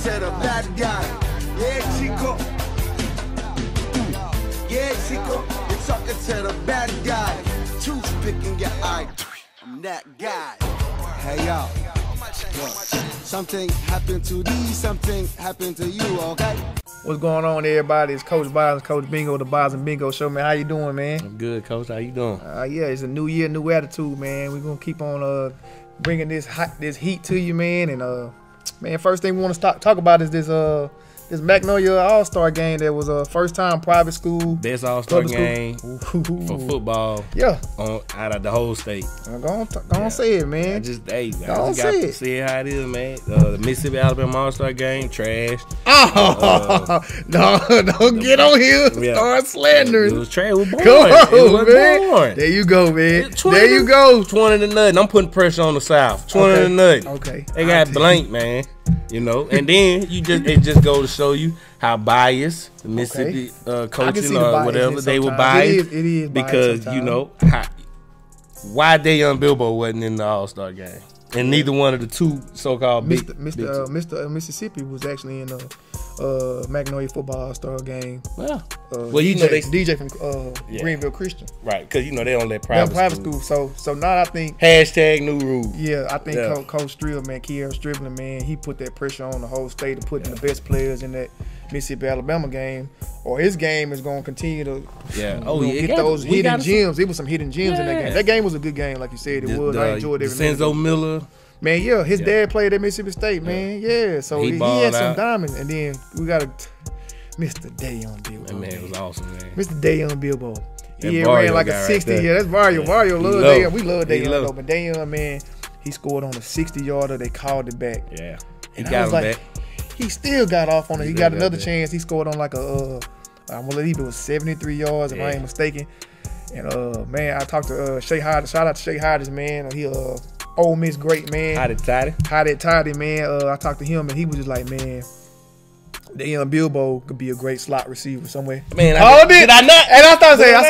to the bad guy. Yeah, Chico. Yeah, Chico. You're talking to the bad guy. Toothpick in your eye. I'm that guy. Hey, y'all. Something happened to these, something happened to you, okay? What's going on, everybody? It's Coach Bazz, Coach Bingo, the Bazz Bingo Show, man. How you doing, man? I'm good, Coach. How you doing? Yeah, it's a new year, new attitude, man. We're gonna keep on bringing this heat to you, man. And man, first thing we want to talk about is this Magnolia All-Star game that was a first-time private school. Best All-Star game for football. Yeah. Out of the whole state. Go on, say it, man. I just got to say it how it is, man. The Mississippi Alabama All-Star game, trash. Don't get on here. Start slandering. It was trash. It was boring. Come on, man. There you go, man. There you go. 20 to nothing. I'm putting pressure on the South. 20 to nothing. Okay. They got blanked, man. You know, and then it just goes to show you how biased the Mississippi coaching or whatever, they were biased. It is because you know why Dayon Bilbo wasn't in the All-Star game, and neither one of the two so-called Mr. Mississippi was actually in the Magnolia Football All-Star game. Well, you know, DJ from Greenville Christian, right? Because you know they don't let private school. So now I think #new rule. Yeah, I think Coach Strill, man, Kier Stribbling, man, he put that pressure on the whole state to put in the best players in that Mississippi Alabama game, or his game is going to continue to get those hidden gems. There was some hidden gems in that game. That game was a good game, like you said. It was. I enjoyed every minute. Senzo Miller. Man, yeah, his dad played at Mississippi State, man. Yeah, so he had some diamonds. And then we got Mr. Dayon Bilbo. That man was awesome, man. Mr. Dayon Bilbo. He ran like a 60. Right, that's Vario. Vario love Dayon. We love Dayon, though. But Dayon, man, he scored on a 60-yarder. They called it back. Yeah. He got him back. He still got off on it. He got another chance. He scored on like I believe it was 73 yards, if I ain't mistaken. And man, I talked to Shea Hodges. Shout out to Shea Hodges, man. He Ole Miss great, man. Hotty, man. I talked to him, and he was just like, man, Dayon Bilbo could be a great slot receiver somewhere. Man, did I not? And I started saying, I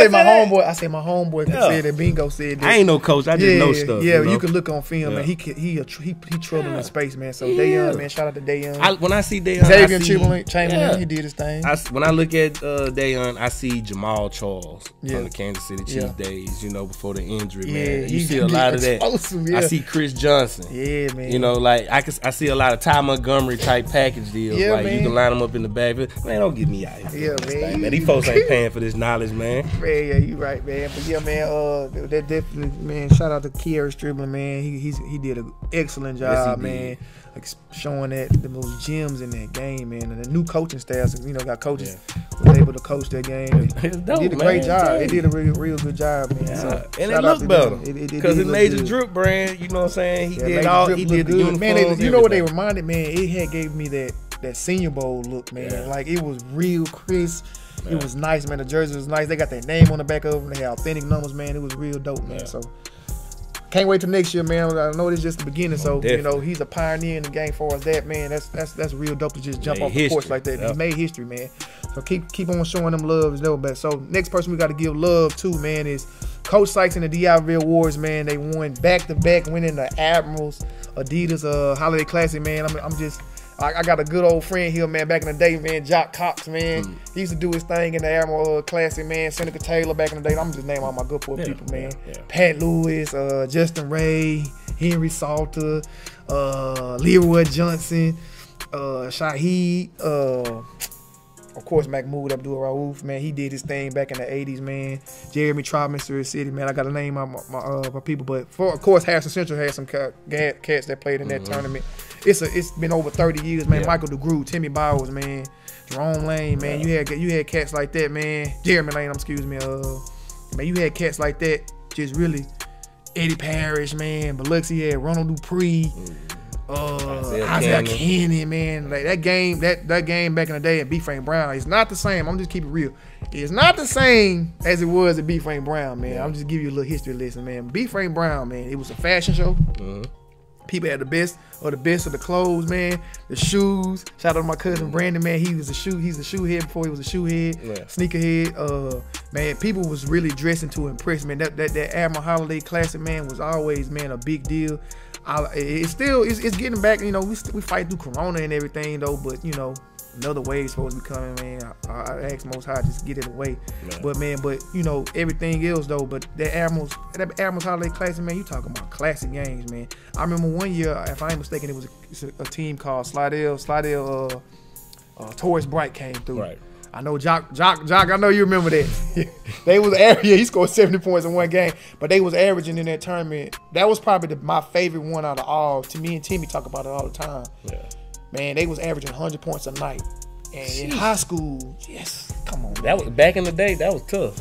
said my homeboy said that Bingo said that. I ain't no coach. I just know stuff. Yeah, you can look on film, man. He trouble in space, man. So Dayon, man, shout out to Dayon. When I see Dayon, Xavier Chamberlain, he did his thing. When I look at Dayon, I see Jamal Charles from the Kansas City Chiefs days. You know, before the injury, man. You see a lot of that. I see Chris Johnson. Yeah, man. You know, like I see a lot of Ty Montgomery type package deals. Yeah, like man. you can line them up in the backfield. Man, don't get me out here. Yeah, man. These folks ain't paying for this knowledge, man. Man, yeah, you right, man. But yeah, man, that definitely, man. Shout out to Kier Stribbling, man. He did an excellent job, man. Like showing those gems in that game, man. And the new coaching staff, you know, got coaches was able to coach that game. They did a great job. They did a real good job, man. Yeah. So, and it looked better because it made the drip brand. You know what I'm saying? He did the uniforms. Man, you know what they reminded, man? It gave me that Senior Bowl look, man. Yeah. Like it was real crisp. Yeah. It was nice, man. The jersey was nice. They got their name on the back of them. They had authentic numbers, man. It was real dope, man. Yeah. So can't wait till next year, man. I know it's just the beginning, so you know he's a pioneer in the game for us. That man, that's real dope to just jump off the porch like that. Yep. He made history, man. So keep on showing them love. So next person we got to give love to, man, is Coach Sykes and the DIV Awards, man. They won back-to-back, winning the Admirals Adidas Holiday Classic, man. I got a good old friend here, man, back in the day, man, Jock Cox, man. He used to do his thing in the Admiral Classic, man. Seneca Taylor back in the day. I'm just naming all my good poor people, man. Yeah. Pat Lewis, Justin Ray, Henry Salter, Leroy Johnson, Shaheed, of course, Mahmoud Abdul Rauf, man. He did his thing back in the 80s, man. Jeremy Trott, Missouri City, man. I got to name my people. But, of course, Harrison Central had some cats that played in that tournament. It's been over 30 years, man. Yeah. Michael DeGroot, Timmy Bowers, man. Jerome Lane, man. You had cats like that, man. Jeremy Lane, excuse me. Man, you had cats like that. Just really. Eddie Parrish, man. Biloxi had Ronald Dupree. Isaiah Kenny, man. Like that game back in the day at B. Frank Brown, it's not the same. I'm just keeping it real. It's not the same as it was at B. Frank Brown, man. I'm just giving you a little history lesson, man. B. Frank Brown, man, it was a fashion show. People had the best of the clothes, man. The shoes. Shout out to my cousin Brandon, man. He's a shoe head before he was a shoe head. Yeah. Sneaker head. Man, people was really dressing to impress, man. That Admiral Holiday Classic, man, was always, man, a big deal. It's getting back, you know, we fight through Corona and everything though, but you know, another wave supposed to be coming, man. I ask Most High just get it away. Man. But you know, everything else though, but that Admiral's Holiday Classic, man, you talking about classic games, man. I remember one year, if I ain't mistaken, it was a team called Slidell Taurus Bright came through. Right. I know Jock, I know you remember that. They was he scored 70 points in one game, but they was averaging in that tournament. That was probably my favorite one out of all. To me and Timmy talk about it all the time. Yeah. Man, they was averaging 100 points a night. And in high school, yes, come on. That was back in the day, that was tough.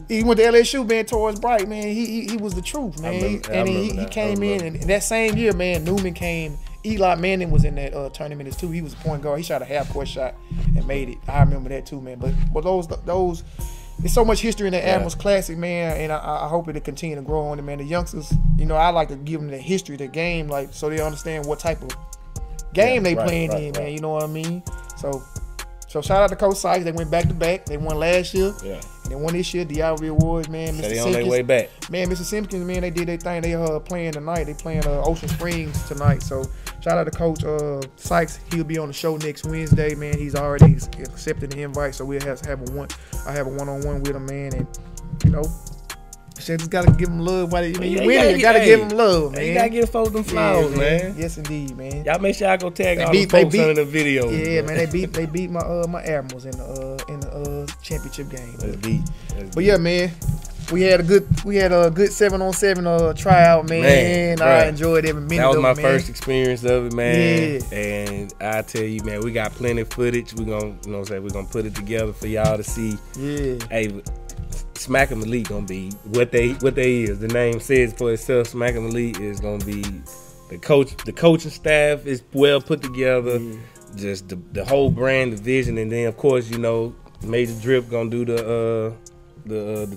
He went to LSU, man, Taurus Bright, man. He was the truth, man. He came in, and that same year, man, Newman came. Eli Manning was in that tournament too. He was a point guard. He shot a half-court shot and made it. I remember that too, man. But those, there's so much history in the Admirals Classic, man, and I hope it'll continue to grow on it, man. The youngsters, you know, I like to give them the history of the game, like, so they understand what type of game they playing in, man. You know what I mean? So shout out to Coach Sykes. They went back to back. They won last year. Yeah. And they won this year. The Ivy Awards, man. So they on their way back. Man, Mr. Simpkins, man, they did their thing. They playing tonight. They playing Ocean Springs tonight. So shout out to Coach Sykes. He'll be on the show next Wednesday, man. He's already accepted the invite. So we'll have a one-on-one with him, man. And you know, just gotta give him love. You winning, you gotta give him love, man. You gotta give folks them flowers, man. Yes, indeed, man. Y'all make sure I go tag all the folks under the video. Yeah, man. They beat my Admirals in the championship game. But yeah, man. We had a good 7-on-7 tryout, man. I enjoyed every minute. That was my first experience of it, man. Yeah. And I tell you, man, we got plenty of footage. We're gonna put it together for y'all to see. Yeah. Hey, Smack 'em Elite gonna be what they is. The name says for itself. Smack 'em Elite is gonna be the coaching staff is well put together. Yeah. Just the whole brand, the vision, and then of course, you know, Major Drip gonna do the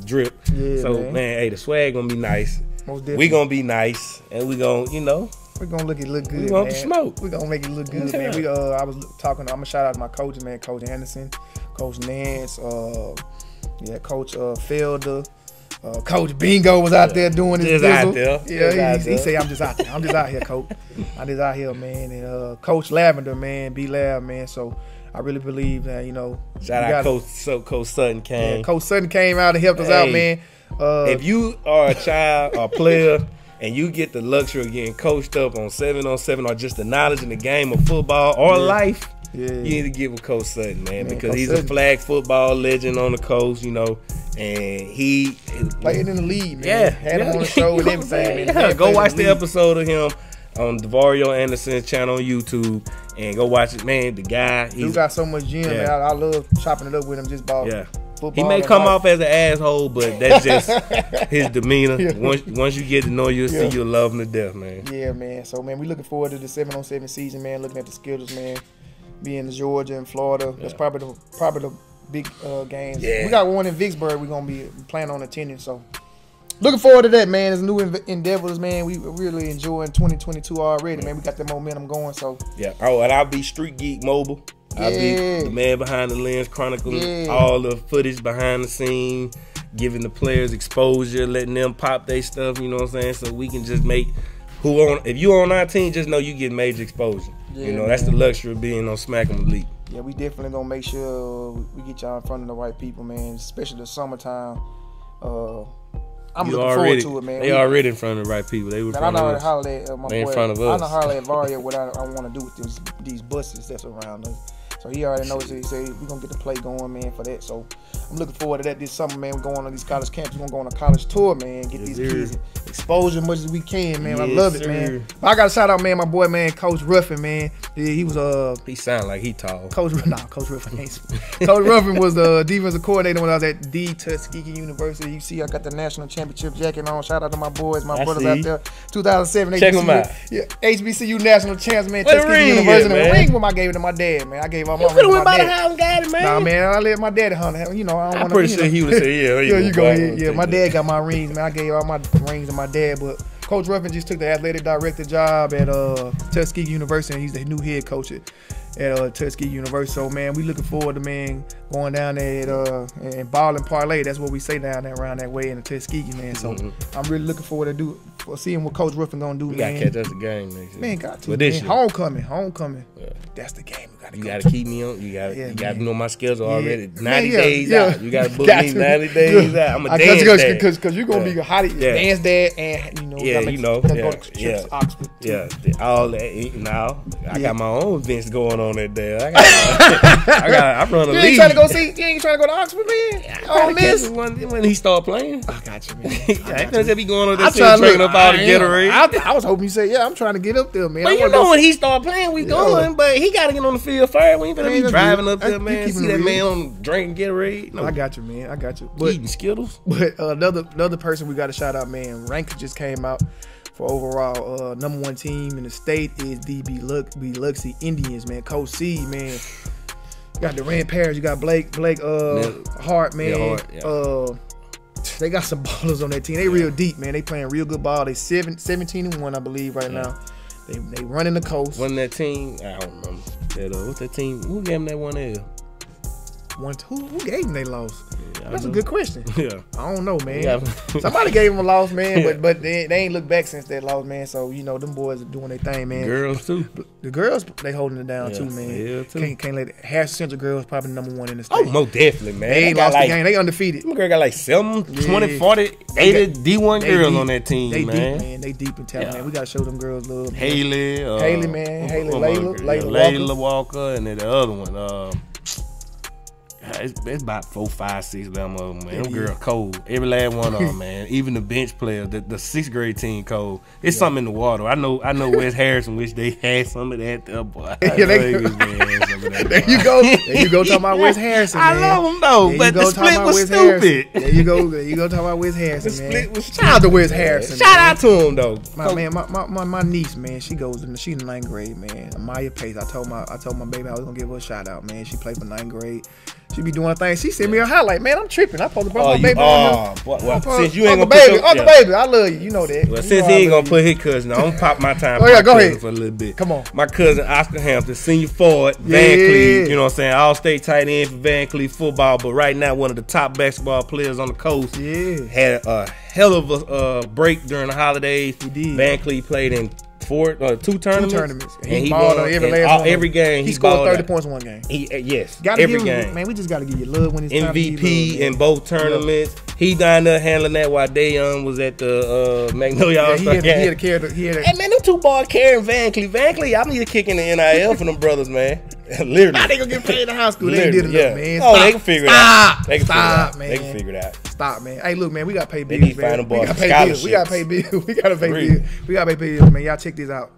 drip. Yeah, so man, hey, the swag gonna be nice. We gonna be nice, and we gonna, you know, we're gonna look good. We gonna smoke. We're gonna make it look good, man. I was talking. I'm gonna shout out to my coaches, man. Coach Anderson, Coach Nance, Coach Felder, Coach Bingo was out there doing his out there. Yeah, he say I'm just out there. I'm just out here, Coach. I'm just out here, man. And Coach Lavender, man, B-Lab, man. So I really believe that, you know. Shout out Coach Sutton came. Yeah, Coach Sutton came out and helped us out, man. If you are a child or player and you get the luxury of getting coached up on 7-on-7 or just the knowledge in the game of football or life, you need to get with Coach Sutton, man, because he's a flag football legend on the coast, you know, and he played in the league, man. Had him on the show and everything, man. Go watch the episode of him on DeVario Anderson's channel on YouTube and go watch it, man. The guy, he got so much gym, man. I love chopping it up with him just about football. He may come off as an asshole, but that's just his demeanor. Once you get to know you, see you'll love him to death, man. Yeah, man. So, man, we looking forward to the 7-on-7 season, man. Looking at the schedules, man. Being in Georgia and Florida, that's probably the big games. Yeah. We got one in Vicksburg. We're gonna be planning on attending. So, looking forward to that, man. It's new endeavors, man. We really enjoying 2022 already, man. We got that momentum going. So and I'll be Street Geek Mobile. I'll be the man behind the lens, chronicling all the footage behind the scene, giving the players exposure, letting them pop their stuff. You know what I'm saying? So we can just make if you on our team, just know you get major exposure. Yeah, you know, that's the luxury of being on Smack 'em Elite. Yeah, we definitely gonna make sure we get y'all in front of the right people, man. Especially the summertime. I'm looking forward to it, man. They already in front of the right people. They were in front of us. They in front of us. I know Harley at Varia what I want to do with these buses that's around us. So he already knows it. He said we're going to get the play going, man, for that. So I'm looking forward to that this summer, man. We're going on these college camps. We're going to go on a college tour, man. Get these kids exposure as much as we can, man. I love it, man. I got to shout out, man, my boy, man, Coach Ruffin, man. He was he sound like he tall. Coach Ruffin ain't. Coach Ruffin was the defensive coordinator when I was at the Tuskegee University. You see, I got the national championship jacket on. Shout out to my boys, my brothers out there. 2007. Check them out. Yeah, HBCU national champs, man. Tuskegee University. The ring when I gave it to my dad, man. I gave all my rings to my dad. By the house and got it, man. Nah, man, I let my daddy hunt. You know, I don't want to. I'm pretty sure he would say, yeah, you go ahead. Yeah, my dad got my rings, man. I gave all my rings to my dad, but Coach Ruffin just took the athletic director job at Tuskegee University, and he's the new head coach at Tuskegee University. So, man, we looking forward to, man, going down there and ball and parlay. That's what we say down there around that way in the Tuskegee, man. So I'm really looking forward to seeing what Coach Ruffin gonna do, man. We gotta catch us a game next year. Man, got to. Man. Homecoming. Yeah. That's the game. You gotta keep me on. You gotta know my schedule already. 90 days out. You gotta book me 90 days out. I'm a dance dad. Because you're gonna be a hottie dance dad, and go to trips to Oxford. Yeah, all that. Now I got my own events going on that day. I run a league. You ain't trying to go to Oxford, man? Oh, miss when he start playing. I got you, man. I ain't gonna be going on there drinking up all the Gatorade. I was hoping you say, I'm trying to get up there, man. But you know when he start playing, we going. But he gotta get on the field first. We ain't gonna be driving up there, man. See that man on drinking Gatorade. No. I got you, man. Eating Skittles. But another person we got to shout out, man. Rank just came out for overall #1 team in the state is the Biloxi Indians, man. Coach C, man. You got Durant Parrish, you got Blake Hart, man. Yeah, Hart, yeah. They got some ballers on that team. They real deep, man. They playing real good ball. They 17-1, I believe, right now. They running the coast. Wasn't that team? I don't remember. What's that team? Who gave them that 1L? Who gave them they loss? That's a good question. Yeah, I don't know, man. Yeah. Somebody gave them a loss, man, but they ain't looked back since that loss, man. So them boys are doing their thing, man. Girls too. The girls they holding it down too, man. Yeah, too. Can't let it. Harrison Central girls probably #1 in the state. Oh, most definitely, man. They ain't lost the game. They undefeated. Them girls got like 7, 20, 40, 80 D1 girls on that team, man. They deep, man. They deep in talent, man. We gotta show them girls love. Haley, man. Layla Walker, and then the other one. It's about 4, 5, 6 of them, man. Them girls cold. Every last one of them, man. Even the bench players, the 6th grade team cold. It's something in the water. I know West Harrison wish they had some of that there, boy. There you go. There you go talking about West Harrison, man. I love them though, but the split was stupid. There you go talking about West Harrison, man. The split was stupid. Shout out to West Harrison. Shout out to him though. My niece, man, she in the 9th grade, man. Amaya Pace. I told my baby I was gonna give her a shout out, man. She played for 9th grade. She be doing her thing. She sent me a highlight, man. I'm tripping. I supposed to put my baby on there. Since you ain't gonna Uncle Baby, I love you. You know that. Well, since he ain't gonna put his cousin, I'm gonna pop my time. Oh yeah, go ahead for a little bit. Come on. My cousin Oscar Hampton, senior forward, Van Cleve. You know what I'm saying? All-state tight end for Van Cleve football, but right now one of the top basketball players on the coast. Yeah. Had a hell of a break during the holidays. He did. Van Cleve played in 2 tournaments. And he balled every game. He scored 30 points in one game. Every game. Man, we just got to give you love when it's MVP in both tournaments. He down there handling that while Dayon was at the Magnolia All-Star game. Hey, man, them 2 boys carrying Van Cleve. Van Cleve, I need to kick in the NIL for them brothers, man. Literally. Now they gonna get paid in high school. They did enough, man. Oh, they can figure it out. Stop, man. They can figure it out. Stop, man. Hey, look, man, we gotta pay bills, man. We gotta pay bills. We gotta pay bills. We gotta pay bills, man. Y'all check this out.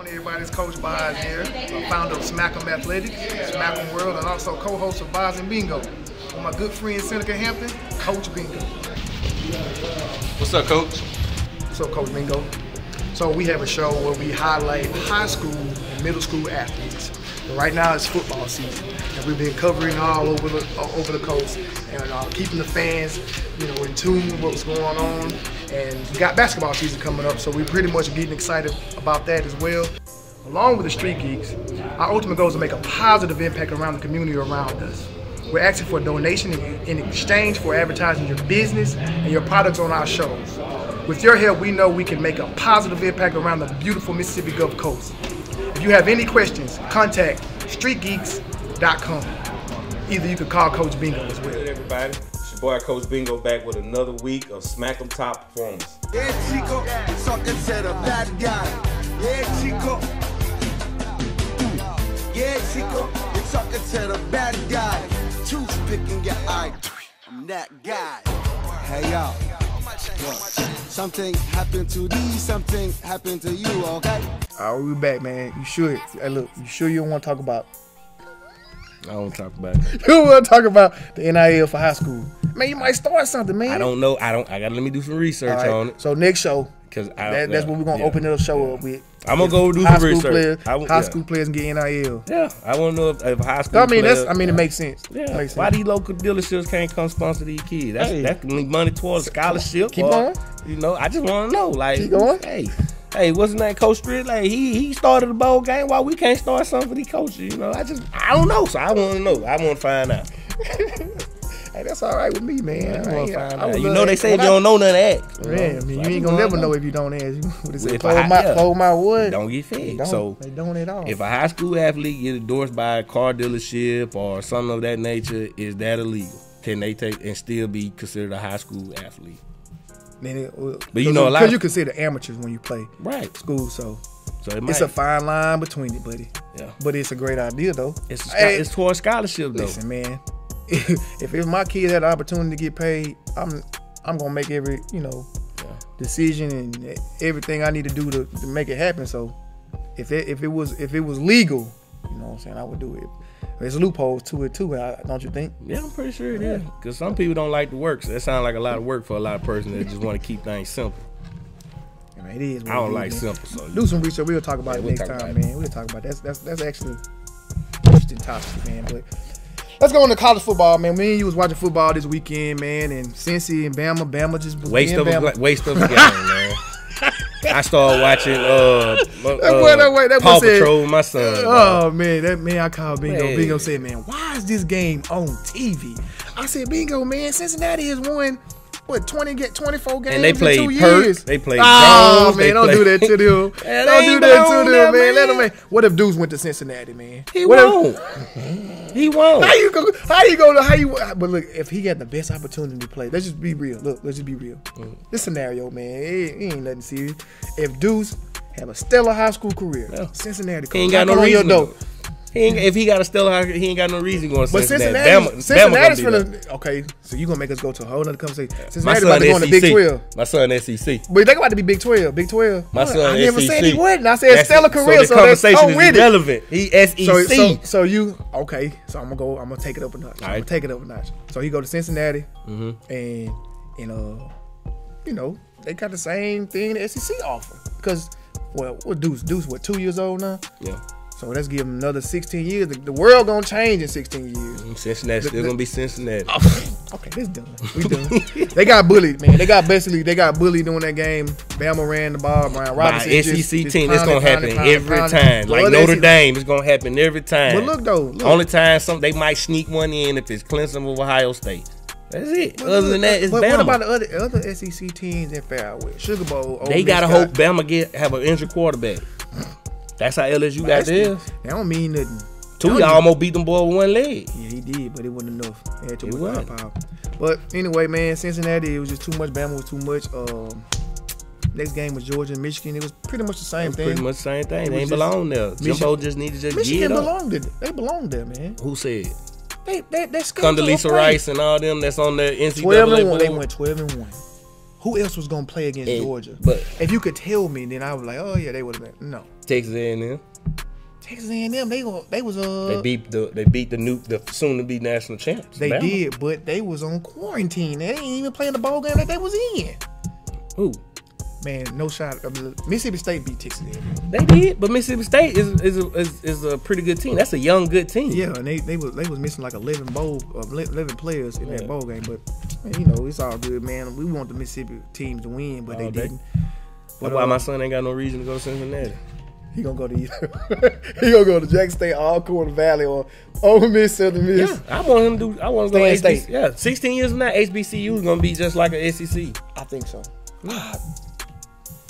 Everybody, it's Coach Bazz here, founder of Smack'em Athletics, Smack'em World, and also co-host of Bazz Bingo. With my good friend Seneca Hampton, Coach Bingo. What's up, Coach? What's up, Coach Bingo? So we have a show where we highlight high school and middle school athletes. But right now it's football season, and we've been covering all over the coast and keeping the fans, in tune with what's going on. And we got basketball season coming up, so we're pretty much getting excited about that as well. Along with the Street Geeks, our ultimate goal is to make a positive impact around the community around us. We're asking for a donation in exchange for advertising your business and your products on our shows. With your help, we know we can make a positive impact around the beautiful Mississippi Gulf Coast. If you have any questions, contact streetgeeks.com. Either you could call Coach Bingo as well. Good, everybody. It's your boy Coach Bingo back with another week of Smack'em Top Performance. Yeah, Chico, talking to the bad guy. Yeah, Chico. Yeah, Chico, you're talking to the bad guy. Toothpicking your eye. I'm that guy. Hey, y'all. Something happened to these, something happened to you, okay? All right, we back, man. You sure? Hey, look, you sure you don't want to talk about? I don't talk about it. You don't want to talk about the NIL for high school? Man, you might start something, man. I don't know. I gotta let me do some research on it. So next show, That's what we're gonna open the show up with. I'm gonna go do some research. High school players and get NIL. Yeah, I want to know if high school. Players, it makes sense. Yeah. Makes sense. Why these local dealerships can't come sponsor these kids? That can leave money towards a scholarship. Keep going. You know, I just want to know. Like, keep going. Hey, wasn't that Coach Stritt? Like, he started the bowl game. Why we can't start something for these coaches? You know, I don't know. So I want to know. I want to find out. Hey, that's all right with me, man. I want to find out. You know, they say if you don't know nothing, ask. Man, you ain't gonna never know if you don't ask. Hold my wood. Don't get fed. They don't at all. If a high school athlete get endorsed by a car dealership or something of that nature, is that illegal? Can they take and still be considered a high school athlete? But you know, because you consider amateurs when you play school, so it's a fine line between it, buddy. Yeah, but it's a great idea though. It's towards scholarship though. Listen, man, if my kid had the opportunity to get paid, I'm gonna make every decision and everything I need to do to make it happen. So if it was legal, you know what I'm saying, I would do it. There's loopholes to it too, don't you think? Yeah, I'm pretty sure it is. Because some people don't like the work. So that sounds like a lot of work for a lot of persons that just want to keep things simple. Yeah, man, it is. I don't like simple. So do some research. We'll talk about it next time, man. We'll talk about that. That's actually an interesting topic, man. But let's go into college football, man. Me and you was watching football this weekend, man, and Cincy and Bama just waste of a game, man. I started watching Paw Patrol with my son. Oh man, I called Bingo. Man. Bingo said, "Man, why is this game on TV?" I said, "Bingo, man, Cincinnati has won 24 games and they played in 2 years. They played. Oh man, don't do that to them. Don't do that to them, man. Let them. Man. What if Deuce went to Cincinnati, man? He won't. He won't. How you go? But look, if he had the best opportunity to play, let's just be real. Look, let's just be real. This scenario, man, it ain't nothing serious. If Deuce have a stellar high school career, Cincinnati, he ain't got no reason. If he got a stellar high, he ain't got no reason going to Cincinnati. Cincinnati's finna. Okay, so you gonna make us go to a whole other conversation. Cincinnati about to go in the Big 12. My son SEC. But they about to be Big 12. Big 12. My son I never SEC. said he wouldn't. I said stellar career. So the conversation is irrelevant. He SEC. So you okay? So I'm gonna take it up a notch. I'm gonna take it up a notch. So he go to Cincinnati, and you know they got the same thing the SEC offer because what Deuce 2 years old now? Yeah. So let's give them another 16 years. The world gonna change in 16 years. Cincinnati still gonna be Cincinnati. Okay, this done. We done. They got bullied, man. They got bullied during that game. Bama ran the ball. Brian Robinson. By SEC team, it's gonna happen every time. Like Notre Dame, it's gonna happen every time. But look though, only time they might sneak one in if it's Clemson or Ohio State. That's it. Other than that, it's Bama. What about the other SEC teams that fare with Sugar Bowl? They gotta hope Bama have an injured quarterback. That's how LSU got theirs. That don't mean nothing. Y'all almost beat them boy with one leg. Yeah, he did, but it wasn't enough. They had too much power. But anyway, man, Cincinnati, it was just too much. Bama was too much. Next game was Georgia and Michigan. It was pretty much the same thing. Pretty much the same thing. They ain't belong there. Jimbo just needed to just get up. They belonged there, man. Who said? That's Condoleezza Rice and all them that's on the NCAA 12-1. They went 12-1. Who else was gonna play against Georgia? But if you could tell me, then I was like, oh yeah, they would have been. No. Texas A&M. Texas A&M. They beat the soon to be national champs. They did, but they was on quarantine. They ain't even playing the bowl game that they was in. Who? Man, no shot. Mississippi State beat Texas A&M. They did, but Mississippi State is a pretty good team. That's a young, good team. Yeah, and they was missing like 11 players in that bowl game. But man, you know, it's all good, man. We want the Mississippi teams to win, but they didn't. That's why my son ain't got no reason to go to Cincinnati. He gonna go to he gonna go to Jackson State, Alcorn Valley, or Ole Miss, Southern Miss. Yeah, I want him to do. I want him to go to State. Yeah, 16 years from now, HBCU is gonna be just like an SEC. I think so.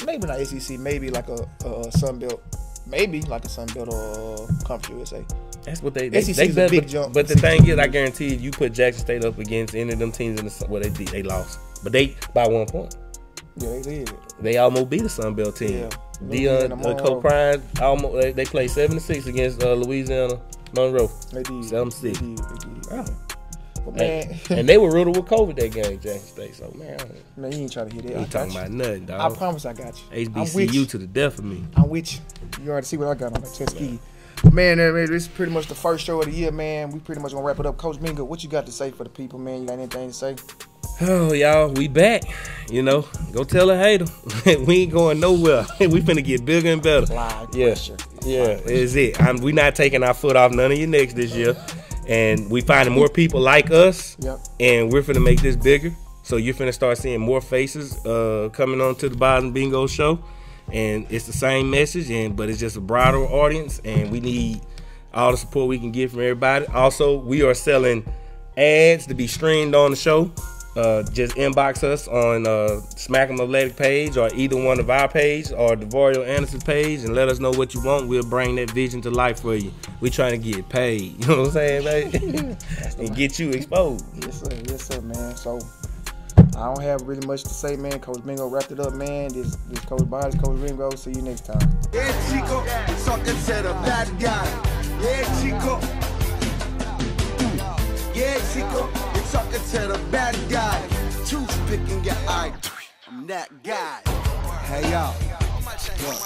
Maybe not SEC. Maybe like a Sun Belt. Maybe like a Sun Belt or Conference USA. That's what they SEC is a big jump. But the thing is, I guarantee you put Jackson State up against any of them teams in the they lost, but they by 1 point. Yeah, they did. They almost beat the Sun Belt team. Yeah. Dion Coprine almost they played 7-6 against Louisiana Monroe. They did. 7-6. They did. Oh. Well, man. And they were riddled with COVID that game, Jackson State. So man, you ain't trying to hit it. You ain't talking about nothing, dog. I promise I got you. HBCU to the death of me. I'm with you. You already see what I got on that Tuskegee. Man, this is pretty much the first show of the year, man. We pretty much gonna wrap it up. Coach Bingo, what you got to say for the people, man? You got anything to say? Oh, y'all, we back. You know, go tell a hater. We ain't going nowhere. We finna get bigger and better. Yeah, is it. We not taking our foot off none of your necks this year. And we finding more people like us. Yep. And we're finna make this bigger. So you're finna start seeing more faces coming on to the Bazz Bingo show. And it's the same message, but it's just a broader audience. And we need all the support we can get from everybody. Also, we are selling ads to be streamed on the show. Just inbox us on Smack 'em Athletic page or either one of our page or Devario Anderson's page and let us know what you want. We'll bring that vision to life for you. We trying to get paid. You know what I'm saying, baby? And get you exposed. Yes, sir, man. So I don't have really much to say, man. Coach Bingo wrapped it up, man. This Coach Bazz, Coach Bingo. See you next time. Yeah, Chico, talking to the bad guy. Yeah, Chico. Yeah, Chico, you're talking to the bad guy. Toothpick in your eye. I'm that guy. Hey, y'all. Look,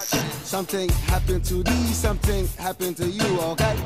something happened to these, something happened to you, okay?